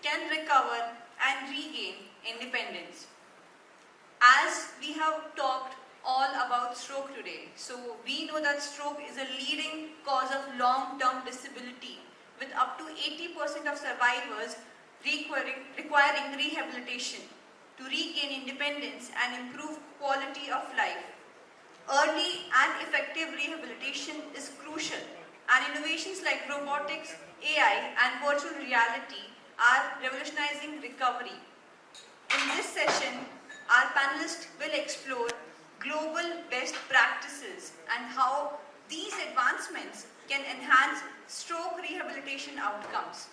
can recover and regain independence. As we have talked all about stroke today, so we know that stroke is a leading cause of long-term disability, with up to 80% of survivors requiring rehabilitation to regain independence and improve quality of life. Early and effective rehabilitation is crucial, and innovations like robotics, AI, and virtual reality are revolutionizing recovery. In this session, our panelists will explore global best practices and how these advancements can enhance stroke rehabilitation outcomes.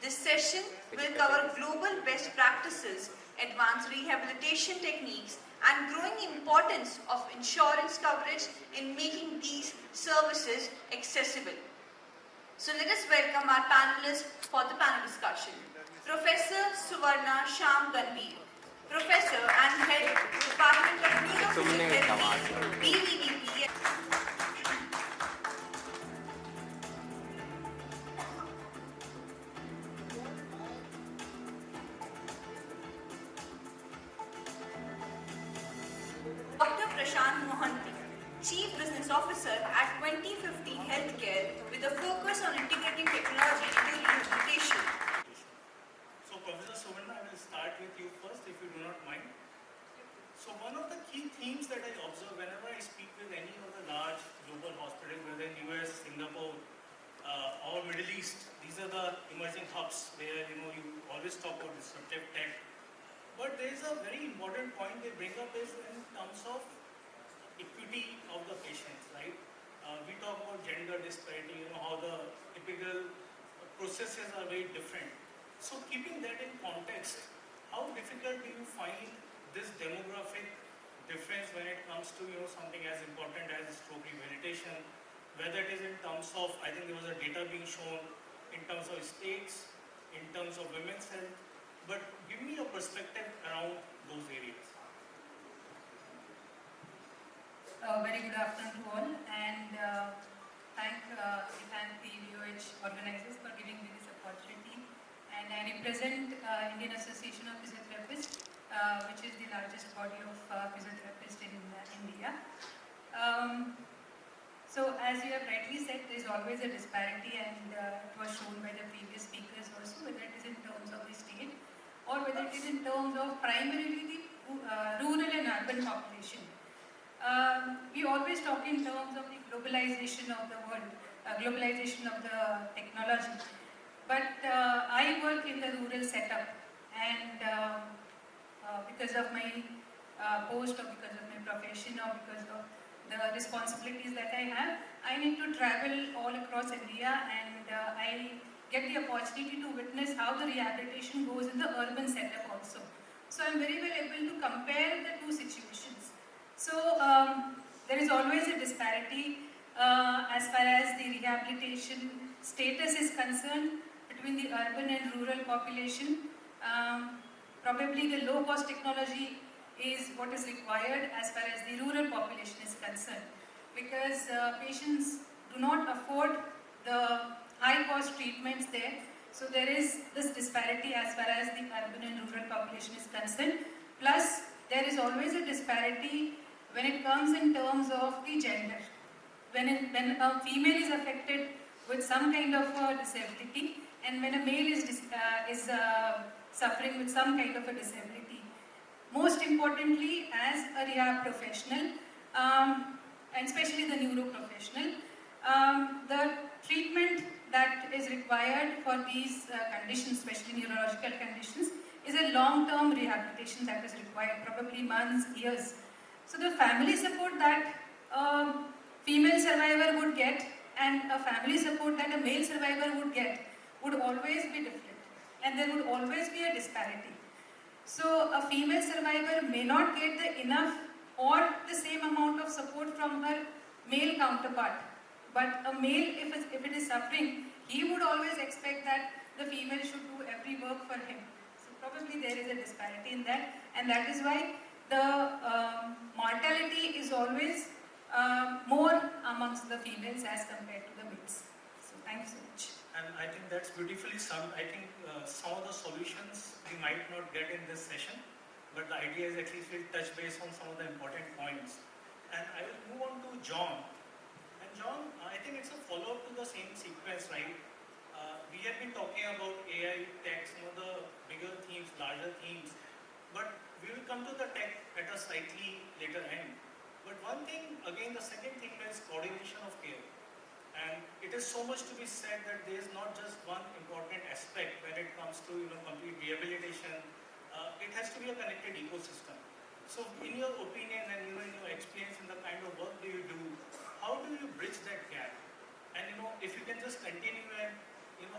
This session will cover global best practices, advanced rehabilitation techniques, and growing importance of insurance coverage in making these services accessible. So let us welcome our panelists for the panel discussion. Professor Suvarna Shamganveer, Professor and Head Department of Neurophysiotherapy, BVVP. Chief Business Officer at 2050 Healthcare with a focus on integrating technology into rehabilitation. So Professor Suvarna, I will start with you first if you do not mind. So one of the key themes that I observe whenever I speak with any of the large global hospitals, whether in US, Singapore or Middle East, these are the emerging hubs where you always talk about disruptive tech. But there is a very important point they bring up is in terms of equity of the patients, right? We talk about gender disparity, how the typical processes are very different. So keeping that in context, how difficult do you find this demographic difference when it comes to something as important as stroke rehabilitation, whether it is in terms of, I think there was a data being shown in terms of states, in terms of women's health, but give me a perspective around those areas. Very good afternoon to all, and thank the VOH organizers for giving me this opportunity. And I represent Indian Association of Physiotherapists, which is the largest body of physiotherapists in India. So as you have rightly said, there is always a disparity, and it was shown by the previous speakers also, whether it is in terms of the state or whether it is in terms of primarily the rural and urban population. We always talk in terms of the globalization of the world, globalization of the technology. But I work in the rural setup, and because of my post or because of my profession or because of the responsibilities that I have, I need to travel all across India, and I get the opportunity to witness how the rehabilitation goes in the urban setup also. So I'm very well able to compare the two situations. So there is always a disparity as far as the rehabilitation status is concerned between the urban and rural population. Probably the low-cost technology is what is required as far as the rural population is concerned, because patients do not afford the high-cost treatments there. So there is this disparity as far as the urban and rural population is concerned. Plus, there is always a disparity when it comes in terms of the gender. When a female is affected with some kind of a disability, and when a male is suffering with some kind of a disability. Most importantly, as a rehab professional, and especially the neuro professional, the treatment that is required for these conditions, especially neurological conditions, is a long-term rehabilitation that is required, probably months, years. So the family support that a female survivor would get and a family support that a male survivor would get would always be different, and there would always be a disparity. So a female survivor may not get the enough or the same amount of support from her male counterpart, but a male, if it is suffering, he would always expect that the female should do every work for him. So probably there is a disparity in that, and that is why the mortality is always more amongst the females as compared to the males. So thank you so much. And I think that's beautifully summed. I think some of the solutions we might not get in this session, but the idea is at least we'll touch base on some of the important points. And I will move on to John. And John, I think it's a follow-up to the same sequence, right? We have been talking about AI, tech, some of the bigger themes, larger themes, but we will come to the tech at a slightly later end. But one thing, again, the second thing is coordination of care. And it is so much to be said that there is not just one important aspect when it comes to complete rehabilitation. It has to be a connected ecosystem. So, in your opinion and in your experience in the kind of work do you do, how do you bridge that gap? And if you can just continue and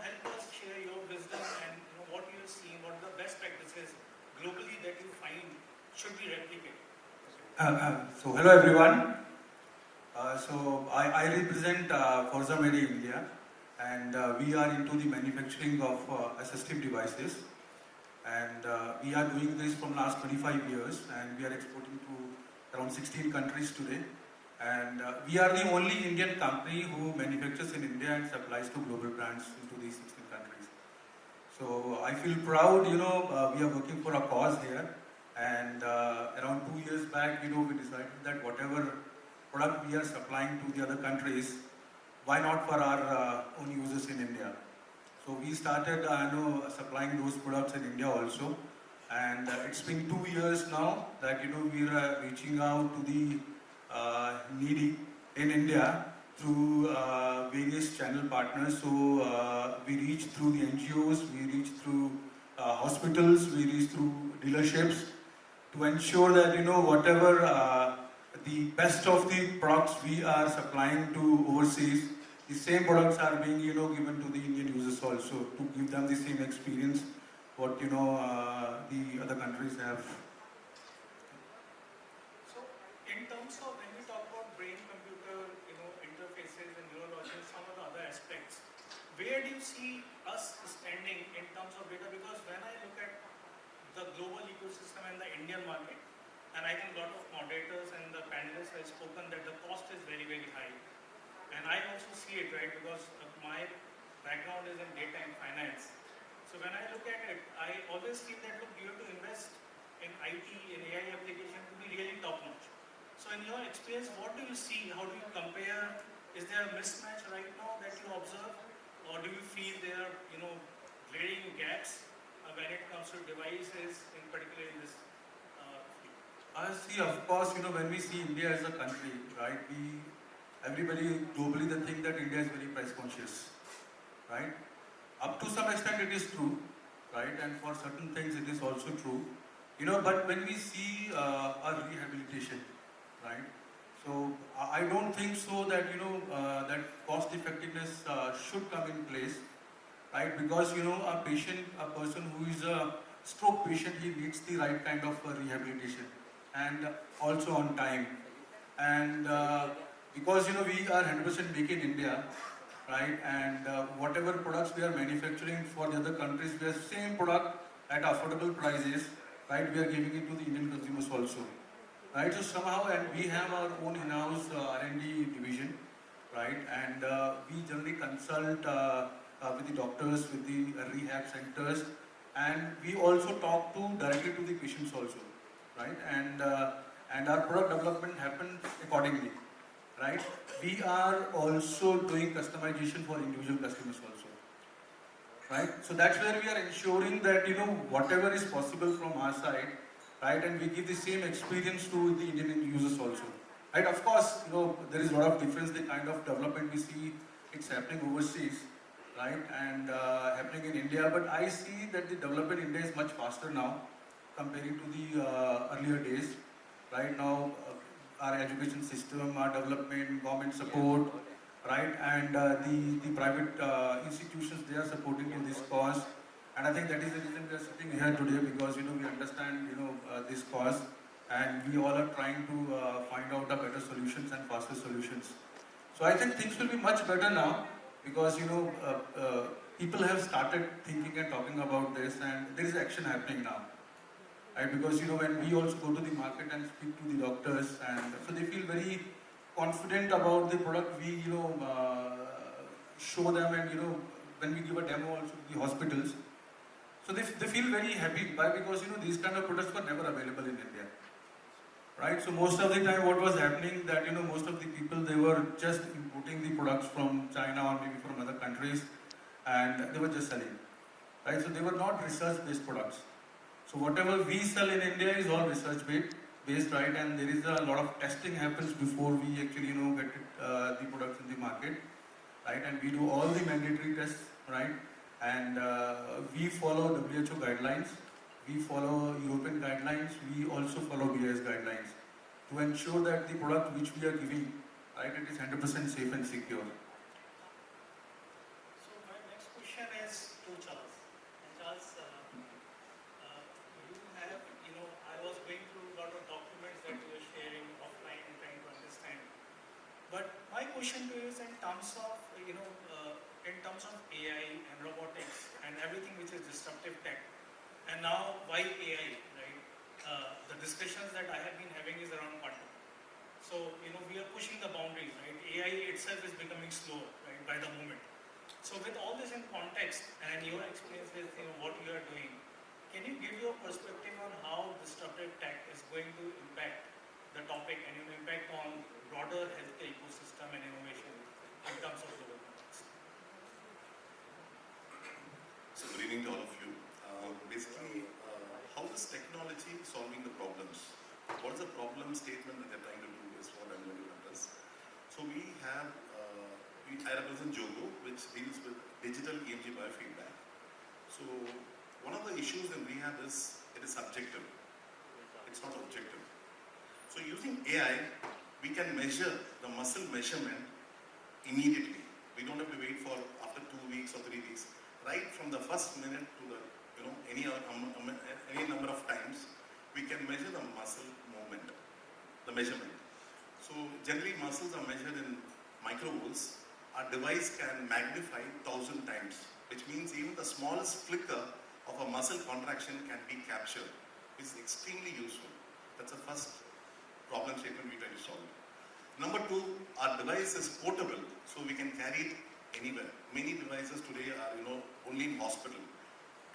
help us share your wisdom and what you have seen, what are the best practices globally that you find should be replicated. So hello everyone. I represent Forza Medi India, and we are into the manufacturing of assistive devices, and we are doing this from last 25 years, and we are exporting to around 16 countries today, and we are the only Indian company who manufactures in India and supplies to global brands into these 16 countries. So I feel proud, we are working for a cause here, and around 2 years back, we decided that whatever product we are supplying to the other countries, why not for our own users in India? So we started supplying those products in India also, and it's been 2 years now that we are reaching out to the needy in India through various channel partners. So we reach through the NGOs, we reach through hospitals, we reach through dealerships to ensure that whatever the best of the products we are supplying to overseas, the same products are being given to the Indian users also, to give them the same experience what the other countries have. So in terms of when we talk about brain computer interfaces and neurology and some of the other aspects, where do you see us standing in terms of data? Because when I look at the global ecosystem and the Indian market, and I think a lot of moderators and the panelists have spoken that the cost is very, very high. And I also see it, right, because my background is in data and finance. So when I look at it, I always feel that, look, you have to invest in IT, in AI application to be really top-notch. So in your experience, what do you see? How do you compare? Is there a mismatch right now that you observe? Or do you feel there are, glaring gaps when it comes to devices, in particular in this See, of course, when we see India as a country, right, everybody globally they think that India is very price conscious, right? Up to some extent it is true, right? And for certain things it is also true, but when we see a rehabilitation, right? So I don't think so that, that cost effectiveness should come in place, right? Because, a person who is a stroke patient, he needs the right kind of rehabilitation, and also on time. And because we are 100% make in India, right, and whatever products we are manufacturing for the other countries, we are same product at affordable prices, right, we are giving it to the Indian consumers also, right? So somehow, and we have our own in-house R&D division, right, and we generally consult with the doctors, with the rehab centers, and we also talk directly to the patients also, right? And our product development happens accordingly, right? We are also doing customization for individual customers also, right? So that's where we are ensuring that whatever is possible from our side, right, and we give the same experience to the Indian users also, right? Of course, there is a lot of difference the kind of development we see it's happening overseas, right, and happening in India. But I see that the development in India is much faster now comparing to the earlier days. Right now, our education system, our development, government support, right, and the private institutions, they are supporting to this cause. And I think that is the reason we are sitting here today, because we understand this cause, and we all are trying to find out a better solutions and faster solutions. So I think things will be much better now, because people have started thinking and talking about this, and there is action happening now. Right? Because when we also go to the market and speak to the doctors, and so they feel very confident about the product we show them, and when we give a demo also to the hospitals, so they feel very happy. Why? Because these kind of products were never available in India, right? So most of the time, what was happening that most of the people, they were just importing the products from China or maybe from other countries, and they were just selling, right? So they were not research-based products. So whatever we sell in India is all research-based, right? And there is a lot of testing happens before we actually get the products in the market, right? And we do all the mandatory tests, right? And we follow WHO guidelines, we follow European guidelines, we also follow BIS guidelines to ensure that the product which we are giving, right, it is 100% safe and secure. So my next question is to Charles. And Charles, you have, I was going through a lot of documents that you were sharing offline and trying to understand. But my question to you is in terms of, in terms of AI and robotics and everything which is disruptive tech, and now why AI, right? The discussions that I have been having is around quantum. So, we are pushing the boundaries, right? AI itself is becoming slow, right, by the moment. So with all this in context and your experience with what you are doing, can you give your perspective on how disruptive tech is going to impact the topic and impact on broader healthcare ecosystem and innovation in terms of global context? So good evening to all of you. Basically, how is technology solving the problems? What is the problem statement that they're trying to do is what I'm going to address. So we have, I represent Jogo, which deals with digital EMG biofeedback. So one of the issues in rehab is it is subjective. It's not objective. So using AI, we can measure the muscle measurement immediately. We don't have to wait for after 2 weeks or 3 weeks. Right from the first minute to the any number of times, we can measure the muscle movement, the measurement. So generally muscles are measured in microvolts. Our device can magnify 1,000 times, which means even the smallest flicker of a muscle contraction can be captured. It's extremely useful. That's the first problem statement we try to solve. Number two, our device is portable, so we can carry it anywhere. Many devices today are, only in hospital.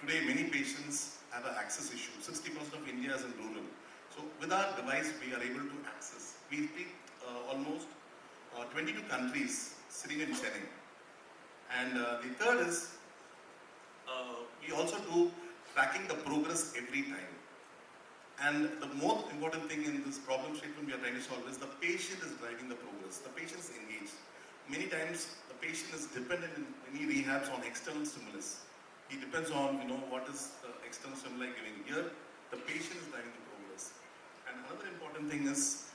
Today, many patients have an access issue. 60% of India is in rural. So with our device, we are able to access. We treat almost 22 countries sitting in Chennai. And the third is, we also do tracking the progress every time. And the most important thing in this problem statement we are trying to solve is the patient is driving the progress. The patient is engaged. Many times, the patient is dependent in many rehabs on external stimulus. He depends on, what is the external stimuli giving. Here, the patient is driving the progress. And another important thing is,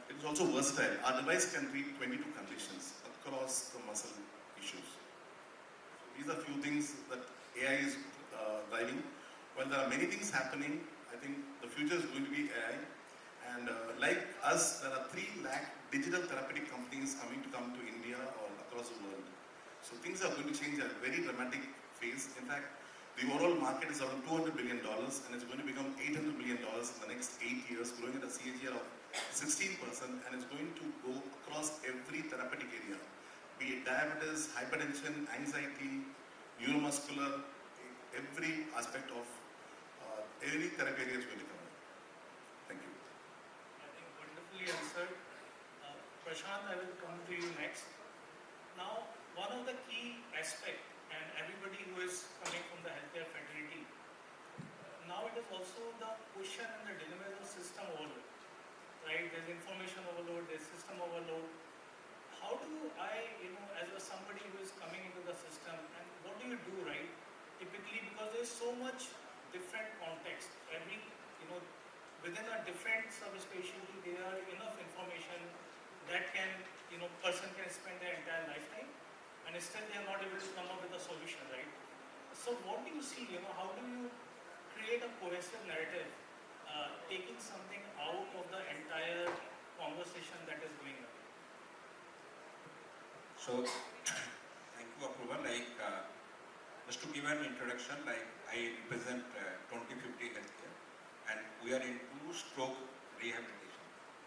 it is also versatile. Our device can treat 22 conditions across the muscle issues. So these are few things that AI is driving. While there are many things happening, I think the future is going to be AI. And like us, there are 3 lakh digital therapeutic companies coming to India or across the world. So things are going to change at a very dramatic phase. In fact, the overall market is around $200 billion and it's going to become $800 billion in the next 8 years, growing at a CAGR of 16%, and it's going to go across every therapeutic area, be it diabetes, hypertension, anxiety, neuromuscular, every aspect of every therapy area is going to come. Thank you. I think wonderfully answered. Prashant, I will come to you next. Now, one of the key aspects, and everybody who is coming from the healthcare fraternity, now it is also the question and the dilemma of system overload, right? There's information overload, there's system overload. How do I, as somebody who is coming into the system, and what do you do, right? Typically, because there's so much different context, every, within a different subspecialty, there are enough information that can, person can spend their entire lifetime, and still they are not able to come up with a solution, right? So what do you see, how do you create a cohesive narrative, taking something out of the entire conversation that is going on? So, thank you, Apurva. Just to give an introduction, I represent 2050 Healthcare, and we are into stroke rehabilitation.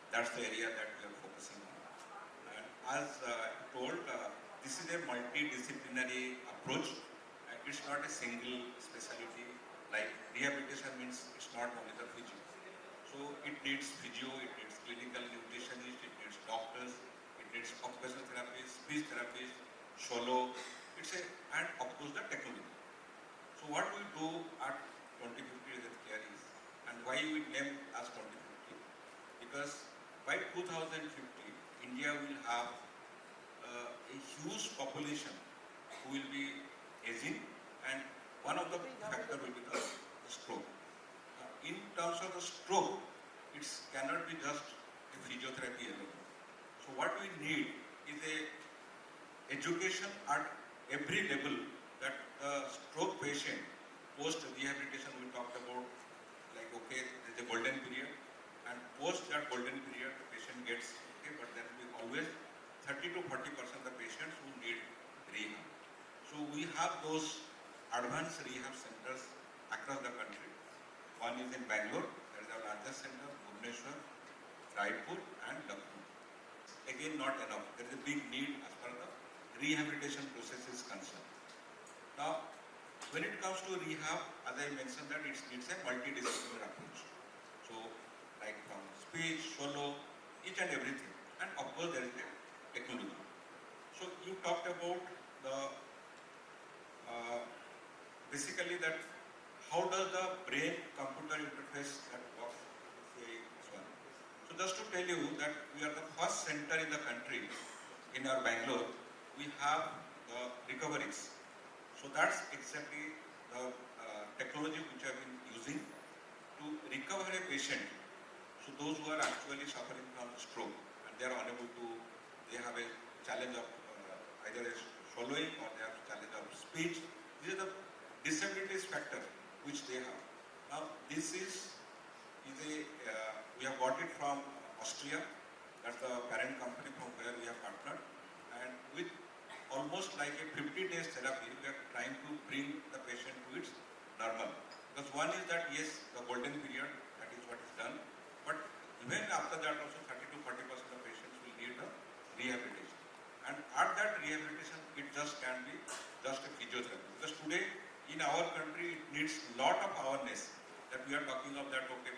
That's the area that we are focusing on. And as told, this is a multidisciplinary approach approach. And it's not a single specialty. Like rehabilitation means it's not only the physio. So it needs physio, it needs clinical nutritionist, it needs doctors, it needs occupational therapists, speech therapists, solo. And of course the technology. So what we do at 2050 Healthcare is, and why we name as 2050? Because by 2050, India will have a huge population who will be aging, and one of the factor will be the stroke. In terms of the stroke, it cannot be just a physiotherapy alone. So what we need is a education at every level, that the stroke patient post rehabilitation we talked about, like okay, there is a golden period, and post that golden period the patient gets okay, but there will be always 30 to 40% of the patients who need rehab. So we have those advanced rehab centers across the country. One is in Bangalore, that is our largest center, Bhubaneswar, Raipur and Lucknow. Again, not enough. There is a big need as far as the rehabilitation process is concerned. Now, when it comes to rehab, as I mentioned that it needs a multidisciplinary approach. So, like from speech, solo, each and everything. And of course, there is a technology. So, you talked about the basically that how does the brain-computer interface that works with this one. So, just to tell you that we are the first center in the country, in our Bangalore, we have the recoveries. So that's exactly the technology which I have been using to recover a patient. So those who are actually suffering from stroke and they are unable to, they have a challenge of either a swallowing or they have a challenge of speech. These are the disabilities factor which they have. Now this is a, we have got it from Austria. That's the parent company from where we have partnered. And with almost like a 50 days therapy, we are trying to bring the patient to its normal. Because one is that yes, the golden period, that is what is done. But even after that also 30 to 40% of patients will need the rehabilitation. And at that rehabilitation, it just can be just a physiotherapy. Because today in our country, it needs lot of awareness that we are talking of that, okay,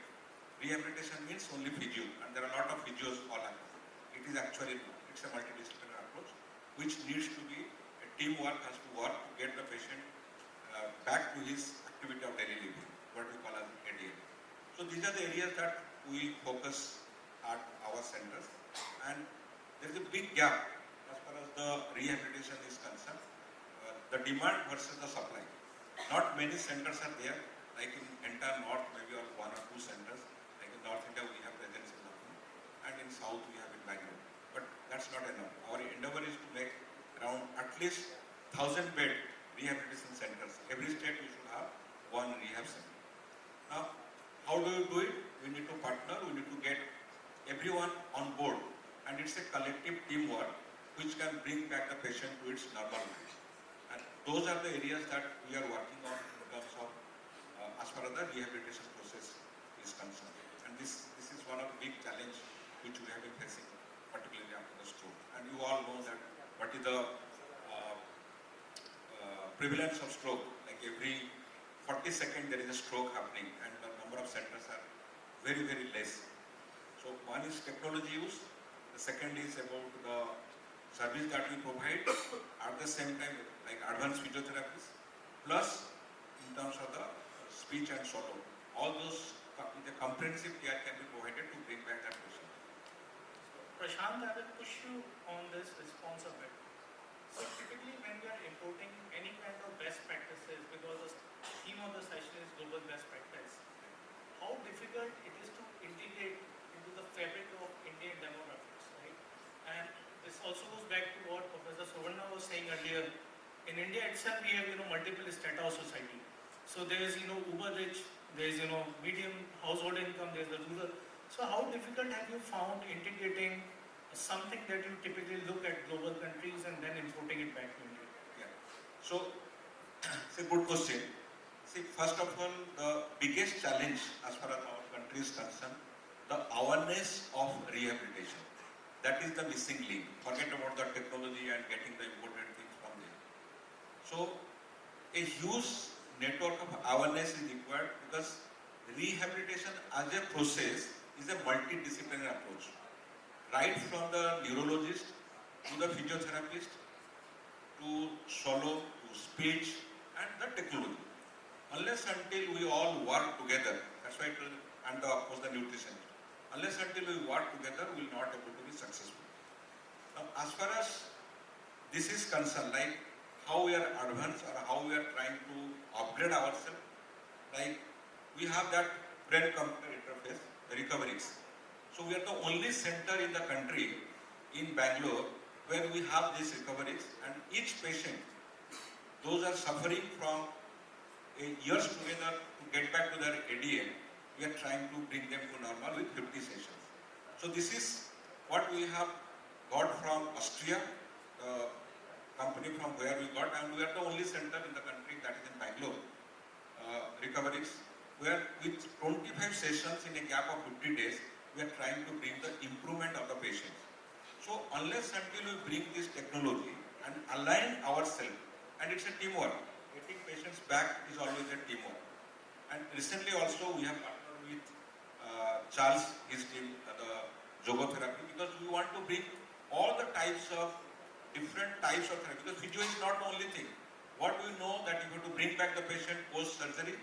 rehabilitation means only physio. And there are a lot of physios all around. It is actually not. It's a multidisciplinary approach, which needs to be a teamwork, has to work to get the patient back to his activity of daily living, what we call as ADL. So these are the areas that we focus at our centers, and there is a big gap as far as the rehabilitation is concerned. The demand versus the supply. Not many centers are there, like in entire north, maybe one or two centers. Like in North India, we have presence in Lucknow, and in South, we have in Bangalore. But that's not enough. Our endeavor is to make around at least 1,000 bed rehabilitation centers. Every state we should have one rehab center. Now, how do you do it? We need to partner, we need to get everyone on board, and it's a collective teamwork which can bring back the patient to its normal life. And those are the areas that we are working on in terms of as far as the rehabilitation process is concerned. And this is one of the big challenges which we have been facing, particularly after the stroke. And you all know that what is the prevalence of stroke. Like every 40 seconds there is a stroke happening, and the number of centers are very, very less. So one is technology use, the second is about the service that we provide, at the same time like advanced physiotherapies, plus in terms of the speech and solo. All those, the comprehensive care can be provided to bring back that patient. Prashant, I will push you on this response a bit. So typically when we are importing any kind of best practices, because the theme of the session is global best practice, how difficult it is to integrate into the fabric of Indian demographics, right? And this also goes back to what Professor Suvarna was saying earlier. In India itself, we have multiple strata of society. So there is uber rich, there is medium household income, there is the rural. So how difficult have you found integrating something that you typically look at global countries and then importing it back to India? Yeah. So it's a good question. See, first of all, the biggest challenge as far as our country is concerned, the awareness of rehabilitation. That is the missing link. Forget about the technology and getting the important things from there. So a huge network of awareness is required because rehabilitation as a process is a multidisciplinary approach. Right from the neurologist to the physiotherapist to swallow to speech and the technology. Unless until we all work together, that's why it will, and of course the nutrition. Unless until we work together, we will not able to be successful. Now, as far as this is concerned, like how we are advanced or how we are trying to upgrade ourselves, like we have that brain-computer interface, the recoveries. So we are the only center in the country, in Bangalore, where we have these recoveries, and each patient, those are suffering from years together to get back to their ADM, we are trying to bring them to normal with 50 sessions. So this is what we have got from Austria, the company from where we got, and we are the only center in the country that is in Bangalore, recoveries, where with 25 sessions in a gap of 50 days, we are trying to bring the improvement of the patients. So unless until we bring this technology and align ourselves, and it's a teamwork, getting patients back is always a teamwork. And recently also we have partnered with Charles, his team, the Zogotherapy, because we want to bring all the types of different types of therapy, because physio is not the only thing. What we know that you have to bring back the patient post-surgery,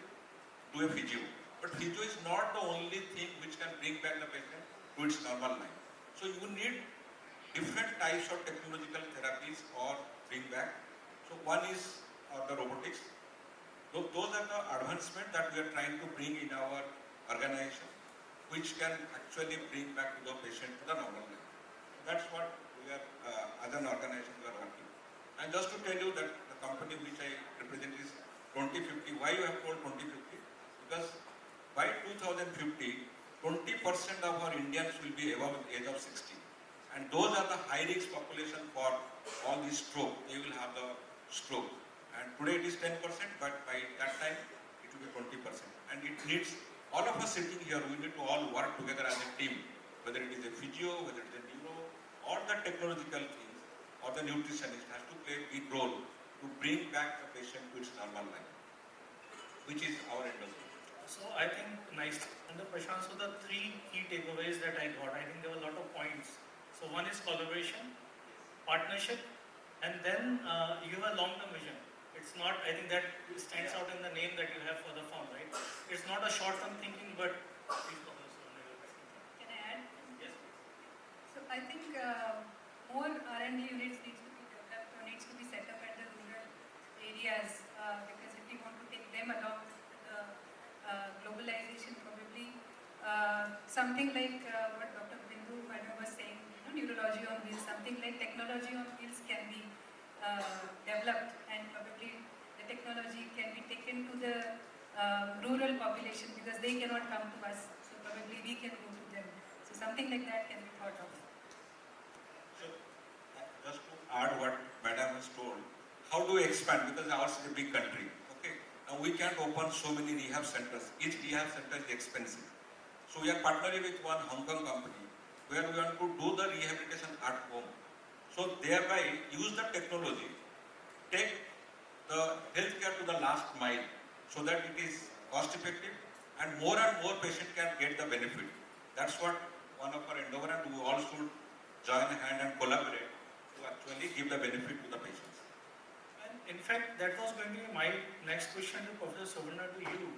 do a physio. But physio is not the only thing which can bring back the patient to its normal life. So you need different types of technological therapies or bring back. So one is the robotics. Those are the advancements that we are trying to bring in our organization, which can actually bring back to the patient to the normal life. That's what we are, as an organization, we are working. And just to tell you that the company which I represent is 2050. Why you have told 2050? Because by 2050, 20% of our Indians will be above the age of 60. And those are the high-risk population for all these stroke. They will have the stroke. And today it is 10%, but by that time it will be 20%. And it needs, all of us sitting here, we need to all work together as a team, whether it is a physio, whether it is a neuro, or the technological things, or the nutritionist has to play a big role to bring back the patient to its normal life, which is our endeavor. So I think nice. And the Prashant, so the three key takeaways that I got, I think there were a lot of points. So one is collaboration, partnership, and then you have a long-term vision. It's not, I think that stands out in the name that you have for the firm, right? It's not a short-term thinking, but Can I add? yes. So I think more R&D units needs to be developed or needs to be set up at the rural areas because if we want to take them along with the globalization, probably something like what Dr. Bindu Madam was saying, neurology on wheels, something like technology on wheels can be developed, and probably the technology can be taken to the rural population because they cannot come to us, so probably we can go to them. So something like that can be thought of. So, just to add what Madam has told, how do we expand? Because ours is a big country. Okay, now we can't open so many rehab centers. Each rehab center is expensive. So we are partnering with one Hong Kong company where we want to do the rehabilitation at home. So thereby use the technology, take the healthcare to the last mile so that it is cost effective and more patient can get the benefit. That's what one of our endeavor, and we all should join hand and collaborate to actually give the benefit to the patients. And in fact, that was going to be my next question to Professor Suvarna, to you.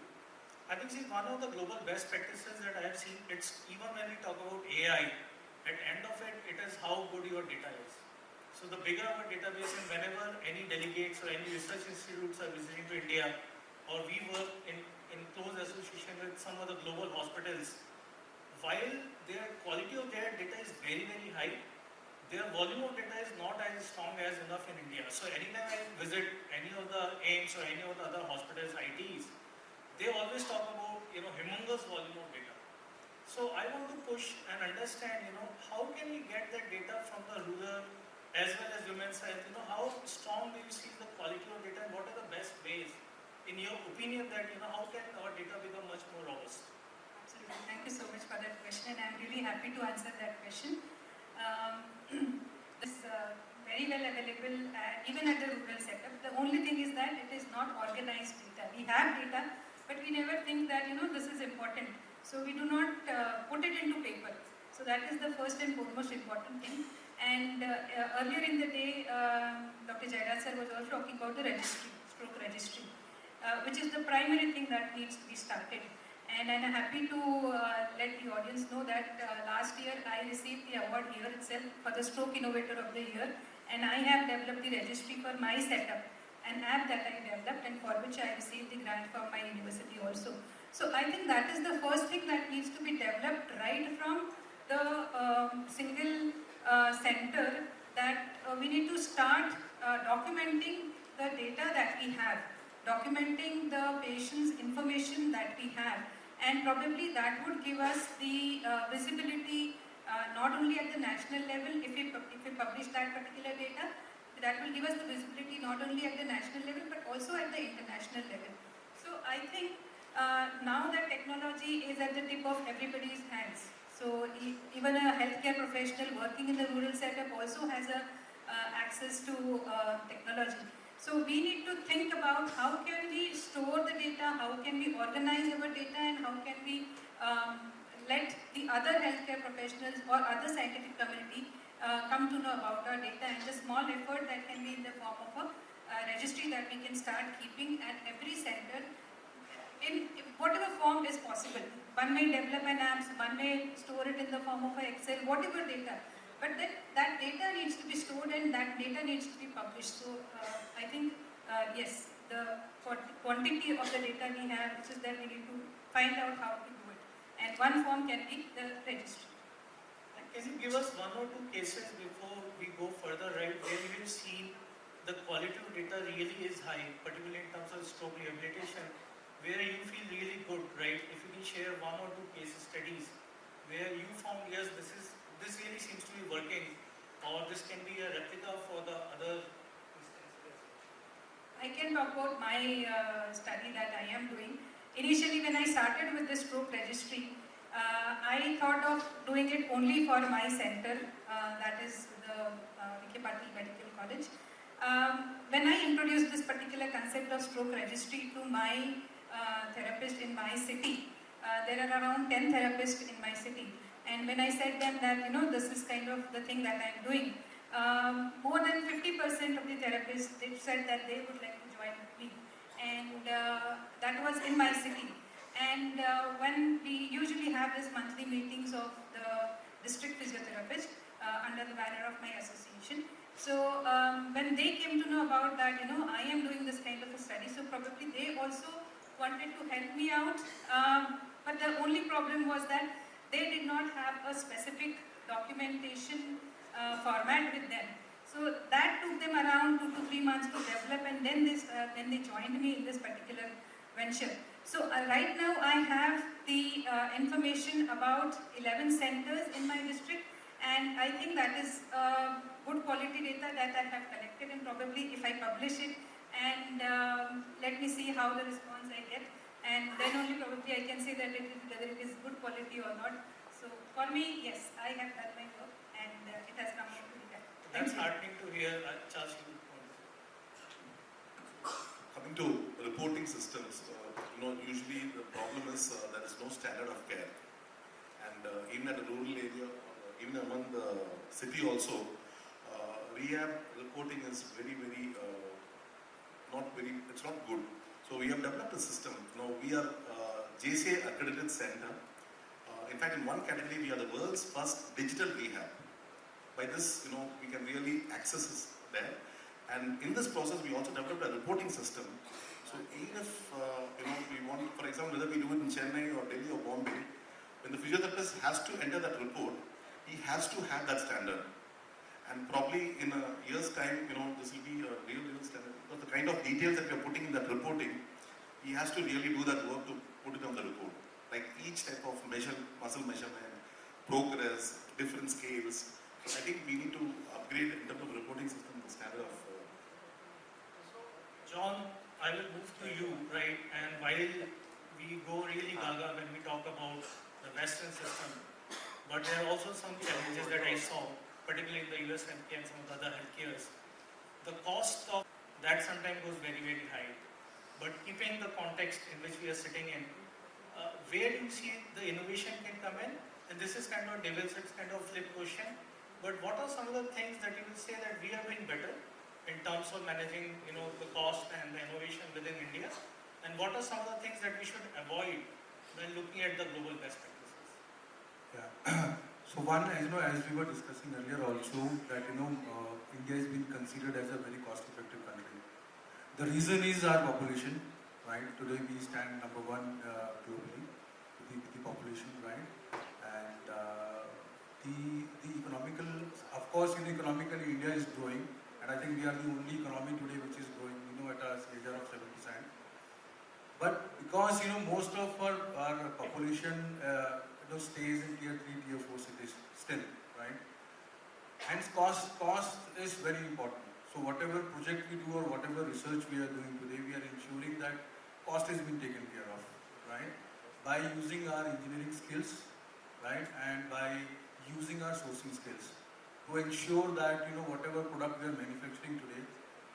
I think, see, one of the global best practices that I have seen, it's even when we talk about AI, at the end of it, it is how good your data is. So the bigger our database, and whenever any delegates or any research institutes are visiting to India, or we work in close association with some of the global hospitals, while their quality of their data is very, very high, their volume of data is not as strong as enough in India. So anytime I visit any of the AIMS or any of the other hospitals, ITs, they always talk about, humongous volume of data. So I want to push and understand, how can we get that data from the rural as well as women's health? How strong do you see the quality of data, and what are the best ways, in your opinion, that, how can our data become much more robust? Absolutely. Thank you so much for that question, and I'm really happy to answer that question. This very well available even at the rural setup. The only thing is that it is not organized data. We have data, but we never think that this is important. So we do not put it into paper. So that is the first and foremost important thing. And earlier in the day, Dr. Jairaj sir was also talking about the registry, stroke registry, which is the primary thing that needs to be started. And I'm happy to let the audience know that last year I received the award here itself for the Stroke Innovator of the Year, and I have developed the registry for my setup, an app that I developed and for which I received the grant from my university also. So I think that is the first thing that needs to be developed right from the single center, that we need to start documenting the data that we have, documenting the patient's information that we have, and probably that would give us the visibility not only at the national level. If we publish that particular data, that will give us the visibility not only at the national level but also at the international level. So I think now that technology is at the tip of everybody's hands, so even a healthcare professional working in the rural setup also has access to technology. So we need to think about how can we store the data, how can we organize our data, and how can we let the other healthcare professionals or other scientific community come to know about our data, and the small effort that can be in the form of a registry that we can start keeping at every center in whatever form is possible. One may develop an app, one may store it in the form of an Excel, whatever data. But then that data needs to be stored and that data needs to be published. So I think, yes, the quantity of the data we have, which is that we need to find out how to do it. And one form can be the registry. Can you give us one or two cases before we go further, right, where you have seen the quality of data really is high, particularly in terms of stroke rehabilitation, where you feel really good, right? If you can share one or two case studies where you found, yes, this really seems to be working, or this can be a replica for the other instances. I can talk about my study that I am doing. Initially, when I started with the stroke registry, I thought of doing it only for my center, that is the V.K. Patil Medical College. When I introduced this particular concept of stroke registry to my therapist in my city, there are around 10 therapists in my city. And when I said them that, this is kind of the thing that I'm doing, more than 50% of the therapists, they said that they would like to join me. And that was in my city. And when we usually have these monthly meetings of the district physiotherapist under the banner of my association. So when they came to know about that, I am doing this kind of a study, so probably they also wanted to help me out. But the only problem was that they did not have a specific documentation format with them. So that took them around 2 to 3 months to develop, and then they joined me in this particular venture. So right now I have the information about 11 centers in my district, and I think that is good quality data that I have collected, and probably if I publish it and let me see how the response I get, and then only probably I can say that whether it is good quality or not. So for me, yes, I have done my work and it has come out to be done. That's heartening to hear, Charles. Coming to reporting systems, usually the problem is there is no standard of care, and even at a rural area, even among the city also, rehab reporting is it's not good. So we have developed a system. We are JCA accredited center. In fact, in one category, we are the world's first digital rehab. By this, we can really access this there. And in this process, we also developed a reporting system. So even if, we want, for example, whether we do it in Chennai or Delhi or Bombay, when the physiotherapist has to enter that report, he has to have that standard. And probably in a year's time, this will be a real standard. Because the kind of details that we are putting in that reporting, he has to really do that work to put it on the report. Like each type of muscle measurement, progress, different scales. I think we need to upgrade in terms of reporting system the standard of. John, I will move to you, right? And while we go really gaga when we talk about the Western system, but there are also some challenges that I saw. particularly in the US healthcare and some of the other healthcares, the cost of that sometimes goes very, very high. But keeping the context in which we are sitting in, where do you see the innovation can come in? And this is kind of a devil's kind of flip question. But what are some of the things that you will say that we are doing better in terms of managing, the cost and the innovation within India? And what are some of the things that we should avoid when looking at the global best practices? Yeah. So one, as we were discussing earlier also, that India has been considered as a very cost-effective country. The reason is our population, right? Today we stand number one globally with the population, right? And the economical, of course, economically India is growing, and I think we are the only economy today which is growing, at a CAGR of 7%. But because most of our population stays in tier 3, tier 4 cities still, right? Hence cost is very important. So whatever project we do or whatever research we are doing today, we are ensuring that cost is being taken care of, right? By using our engineering skills, right? And by using our sourcing skills to ensure that whatever product we are manufacturing today,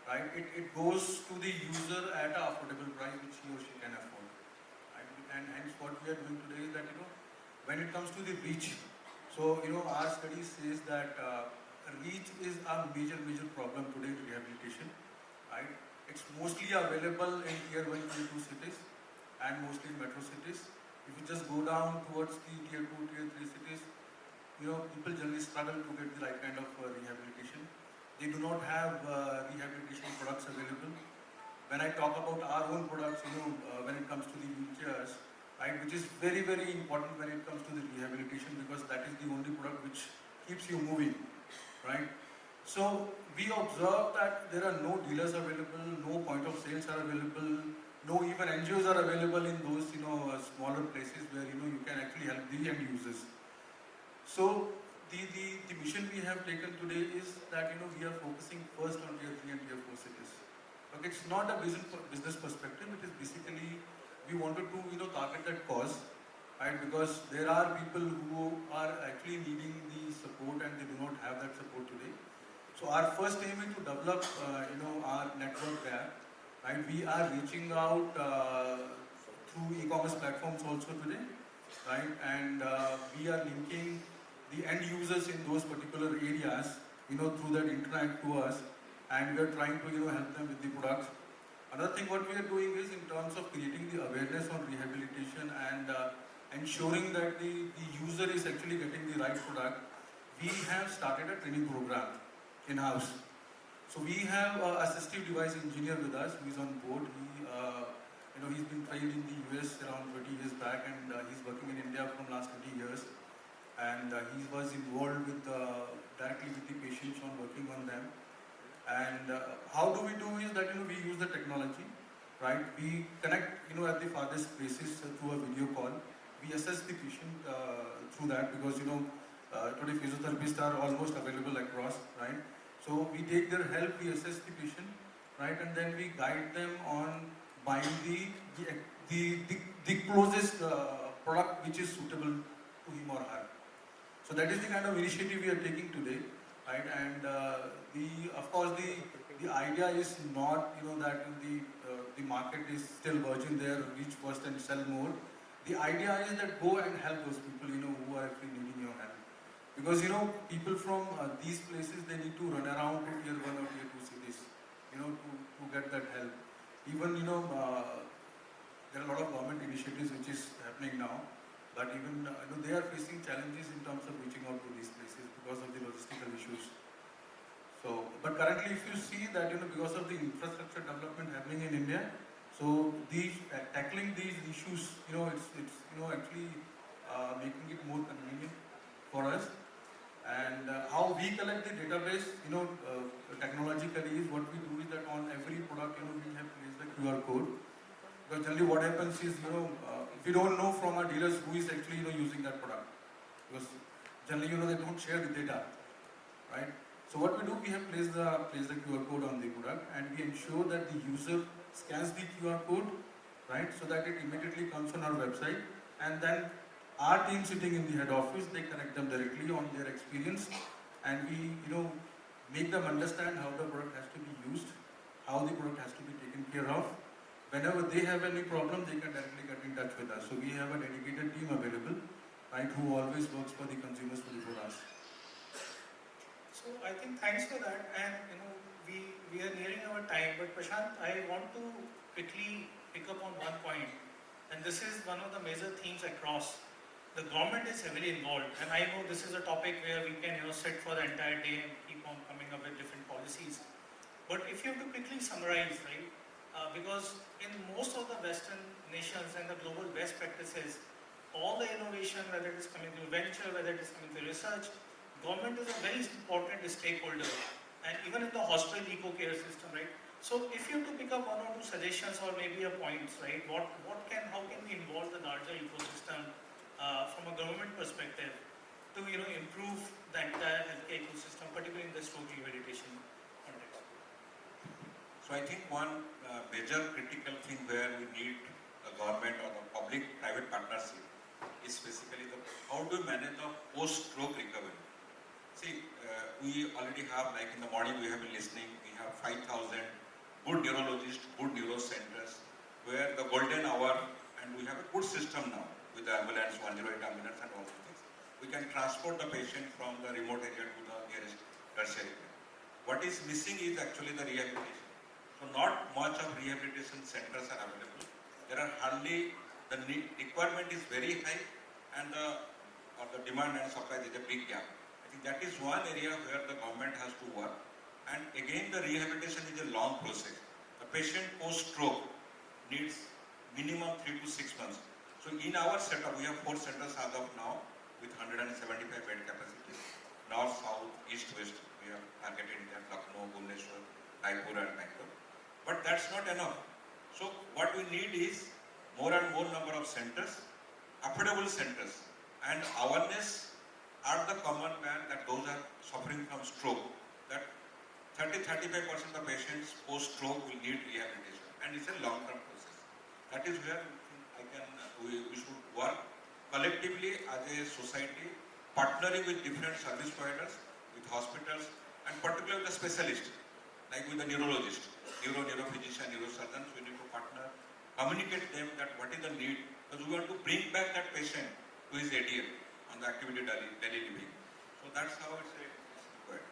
right? It goes to the user at an affordable price which he or she can afford, right? And hence what we are doing today is that when it comes to the reach, so our study says that reach is a major problem today in rehabilitation, right? It's mostly available in tier 1, tier 2 cities and mostly in metro cities. If you just go down towards the tier 2, tier 3 cities, people generally struggle to get the right kind of rehabilitation. They do not have rehabilitation products available. When I talk about our own products, when it comes to the wheelchairs, right, which is very, very important when it comes to the rehabilitation, because that is the only product which keeps you moving, right? So we observe that there are no dealers available, no point of sales are available, no even NGOs are available in those smaller places where you can actually help the end users. So the mission we have taken today is that we are focusing first on tier 3 and tier 4 cities. Okay, it's not a business perspective. It is basically we wanted to target that cause, right? Because there are people who are actually needing the support and they do not have that support today. So our first aim is to develop our network there, right? We are reaching out through e-commerce platforms also today, right? And we are linking the end users in those particular areas, through that internet to us, and we are trying to help them with the products. Another thing what we are doing is in terms of creating the awareness on rehabilitation and ensuring that the user is actually getting the right product. We have started a training program in-house. So we have an assistive device engineer with us who is on board. He's been trained in the US around 20 years back, and he's working in India from last 20 years. And he was involved with directly with the patients on working on them. And how do we do is that we use the technology, right? We connect at the farthest places through a video call. We assess the patient through that, because today physiotherapists are almost available across, right? So we take their help, we assess the patient, right, and then we guide them on buying the closest product which is suitable to him or her. So that is the kind of initiative we are taking today, right? And of course the idea is not that the market is still virgin there, reach first and sell more. The idea is that go and help those people who are actually needing your help, because people from these places, they need to run around to tier 1 or tier 2 cities to get that help. Even there are a lot of government initiatives which is happening now. But even they are facing challenges in terms of reaching out to these places because of the logistical issues. So, but currently, if you see that because of the infrastructure development happening in India, so tackling these issues, it's actually making it more convenient for us. And how we collect the database, technologically, is what we do is that on every product, we have placed the QR code. Because generally what happens is, we don't know from our dealers who is actually using that product, because generally they don't share the data, right? So what we do, we have placed the QR code on the product, and we ensure that the user scans the QR code, right, so that it immediately comes on our website, and then our team sitting in the head office, they connect them directly on their experience, and we, make them understand how the product has to be used, how the product has to be taken care of. Whenever they have any problem, they can directly get in touch with us. So we have a dedicated team available, right, who always works for the consumers 24 hours. So I think thanks for that, and we are nearing our time, but Prashant, I want to quickly pick up on one point, and this is one of the major themes across. The government is heavily involved, and I know this is a topic where we can sit for the entire day and keep on coming up with different policies. But if you have to quickly summarize, right, because in most of the Western nations and the global best practices, all the innovation, whether it is coming through venture, whether it is coming through research, government is a very important stakeholder, and even in the hospital eco-care system, right? So if you have to pick up one or two suggestions or maybe a points, right, how can we involve the larger ecosystem from a government perspective to improve the entire healthcare ecosystem, particularly in the stroke rehabilitation context? So I think one major critical thing where we need the government or the public-private partnership is basically how do we manage the post-stroke recovery. See, we already have, like in the morning we have been listening, we have 5,000 good neurologists, good neuro centers, where the golden hour, and we have a good system now with the ambulance, 108 ambulance and all those things. We can transport the patient from the remote area to the nearest tertiary care. What is missing is actually the rehabilitation. So not much of rehabilitation centers are available. There are hardly, the requirement is very high, and the demand and supply is a big gap. I think that is one area where the government has to work. And again, the rehabilitation is a long process. The patient post-stroke needs minimum 3 to 6 months. So in our setup, we have 4 centers as of now with 175 bed capacity. North, South, East, West, we are targeted in there, Lucknow, Bhubaneswar, Raipur and Bangalore. But that's not enough. So what we need is more and more number of centers, affordable centers, and awareness are the common man that those are suffering from stroke, that 30-35% of patients post-stroke will need rehabilitation, and it's a long-term process. That is where we should work collectively as a society, partnering with different service providers, with hospitals, and particularly the specialists, like with the neurologist, neurophysician, neurosurgeons. We need to partner, communicate them that what is the need, because we want to bring back that patient to his ADL on the activity daily living. So that's how it's required.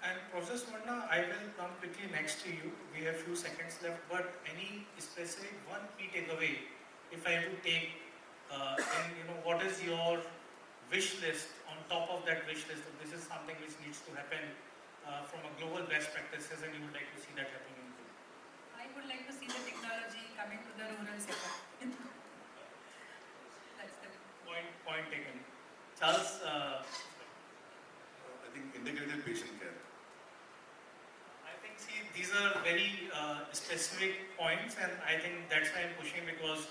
And Professor Suvarna, I will come quickly next to you. We have few seconds left, but any specific one key takeaway, if I have to take, what is your wish list on top of that wish list? If this is something which needs to happen from a global best practices, and you would like to see that happening. I would like to see the technology coming to the rural sector. That's the Point taken. Charles, I think integrated patient care. I think, see, these are very specific points, and I think that's why I'm pushing, because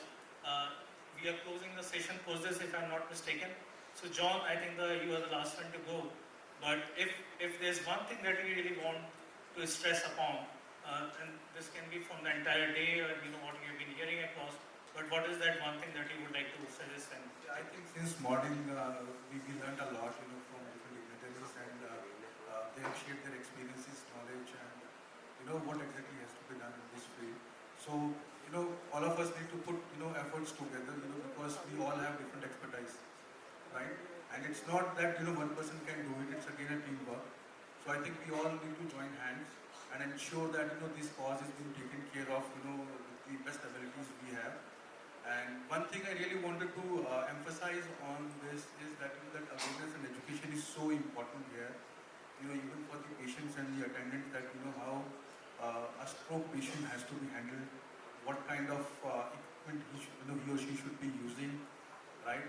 we are closing the session post this, if I'm not mistaken. So John, I think you are the last one to go. But if there's one thing that we really want to stress upon, and this can be from the entire day, or what you've been hearing across, but what is that one thing that you would like to suggest? And I think since morning we learned a lot, from different dignitaries, and they have shared their experiences, knowledge, and what exactly has to be done in this field. So all of us need to put efforts together, because we all have different expertise, right? And it's not that one person can do it; it's again a teamwork. So I think we all need to join hands and ensure that this cause is being taken care of, with the best abilities we have. And one thing I really wanted to emphasize on this is that that awareness and education is so important here. Even for the patients and the attendants, that how a stroke patient has to be handled, what kind of equipment he or she should be using, right?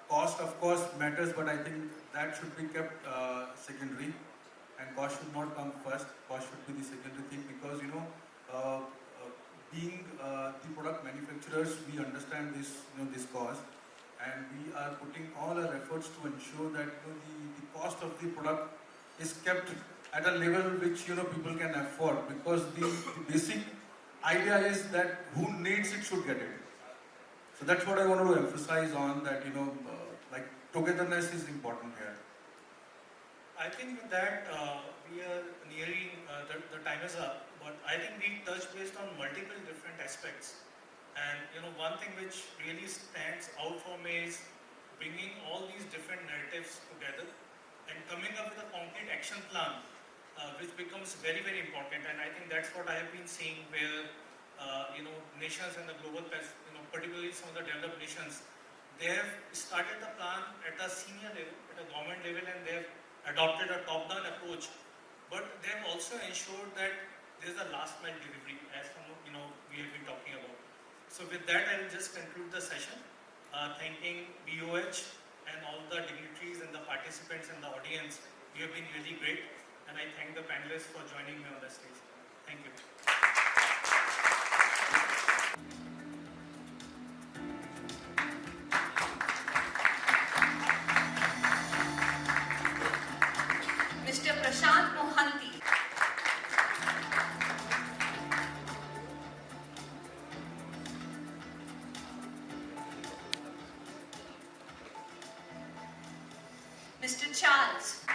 Cost, of course, matters, but I think that should be kept secondary, and cost should not come first. Cost should be the secondary thing, because being the product manufacturers, we understand this cost, and we are putting all our efforts to ensure that the cost of the product is kept at a level which people can afford, because the basic idea is that who needs it should get it. So that's what I wanted to emphasize on, that like togetherness is important here. I think with that, we are nearing, the time is up, but I think we touched based on multiple different aspects. And one thing which really stands out for me is bringing all these different narratives together and coming up with a concrete action plan, which becomes very, very important. And I think that's what I have been seeing where, nations and the global, particularly some of the developed nations, they have started the plan at a senior level, at a government level, and they have adopted a top-down approach. But they have also ensured that there is a last mile delivery, as we have been talking about. So with that, I will just conclude the session, thanking BOH and all the dignitaries and the participants and the audience. You have been really great, and I thank the panelists for joining me on the stage. Thank you. Mr. Prashant Mohanty. Mr. Charles.